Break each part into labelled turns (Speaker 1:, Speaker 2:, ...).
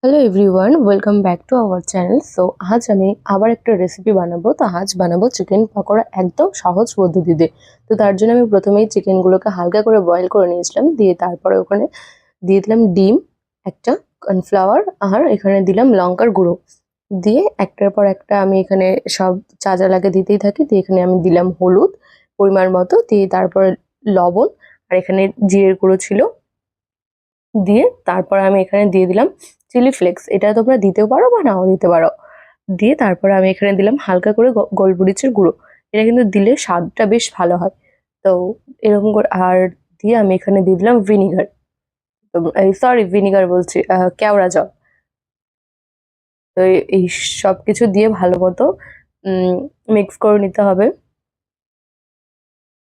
Speaker 1: Hello everyone, welcome back to our channel. So আজ আমি আবার একটা রেসিপি বানাবো। তো আজ বানাবো চিকেন পকোড়া একদম সহজ পদ্ধতিতে। তো তার জন্য আমি প্রথমেই চিকেনগুলোকে হালকা করে বয়েল করে নিয়েছিলাম, দিয়ে তারপরে ওখানে দিয়ে দিলাম ডিম একটা, কর্নফ্লাওয়ার, আর এখানে দিলাম লঙ্কার গুঁড়ো। দিয়ে একটার পর একটা আমি এখানে সব যা যা লাগে দিতেই থাকি। দিয়ে এখানে আমি দিলাম হলুদ পরিমাণ মতো, দিয়ে তারপরে লবণ, আর এখানে জিরের গুঁড়ো ছিল। দিয়ে তারপর আমি এখানে দিয়ে দিলাম চিলি ফ্লেক্স, এটা তোমরা দিতেও পারো বা নাও দিতে পারো। দিয়ে তারপরে আমি এখানে দিলাম হালকা করে গোলমরিচের গুঁড়ো, এটা কিন্তু দিলে স্বাদটা বেশ ভালো হয়। তো এরকম করে আর দিয়ে আমি এখানে দিয়ে দিলাম ভিনিগার, সরি ভিনিগার বলছি, কেওড়া জল। তো এই সব কিছু দিয়ে ভালো মতো মিক্স করে নিতে হবে।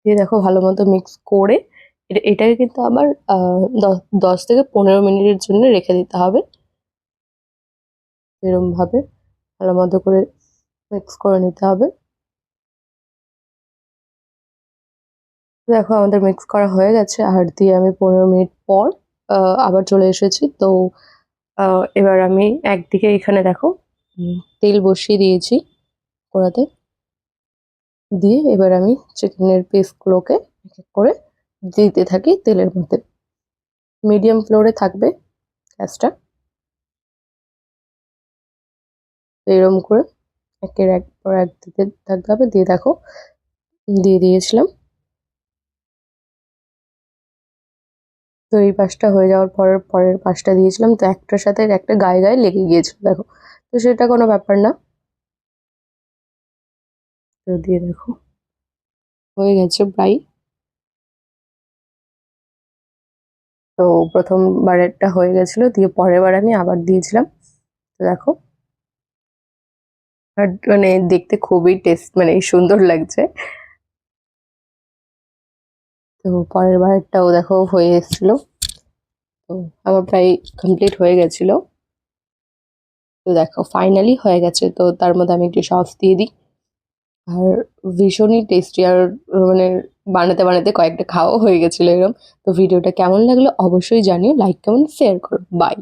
Speaker 1: দিয়ে দেখো ভালো মতো মিক্স করে এটাকে কিন্তু আবার 10 থেকে 15 মিনিটের জন্য রেখে দিতে হবে। এরকম ভাবে ভালো মতো করে মিক্স করে নিতে হবে। দেখো আমাদের মিক্স করা হয়ে গেছে, আর দিয়ে আমি 15 মিনিট পর আবার চলে এসেছি। তো এবার আমি একদিকে এখানে দেখো তেল বসিয়ে দিয়েছি কড়াতে। দিয়ে এবার আমি চিকেনের পিসগুলোকে এক এক করে দিতে থাকি তেলের মধ্যে। মিডিয়াম ফ্লেমে থাকবে গ্যাসটা। এরকম করে একের এক পর এক দিতে থাকতে হবে। দিয়ে দেখো দিয়ে দিয়েছিলাম। তো এই পাশটা হয়ে যাওয়ার পরের পাশটা দিয়েছিলাম, তো একটার সাথে একটা গায়ে গায়ে লেগে গিয়েছিল দেখো। তো সেটা কোনো ব্যাপার না। তো দিয়ে দেখো হয়ে গেছে প্রায়। তো প্রথমবারেরটা হয়ে গেছিল, দিয়ে পরের বার আমি আবার দিয়েছিলাম। তো দেখো আর মানে দেখতে খুবই মানে সুন্দর লাগছে। তো পরের বারেরটাও দেখো হয়ে এসেছিল। তো আমার প্রায় কমপ্লিট হয়ে গেছিল। তো দেখো ফাইনালি হয়ে গেছে। তো তার মধ্যে আমি একটু সস দিয়ে দিই। আর ভীষণই টেস্টি, আর মানে বানাতে বানাতে কয়েকটা খাওয়া হয়ে গেছিল এরকম। তো ভিডিওটা কেমন লাগলো অবশ্যই জানিও, লাইক কমেন্ট শেয়ার করো। বাই।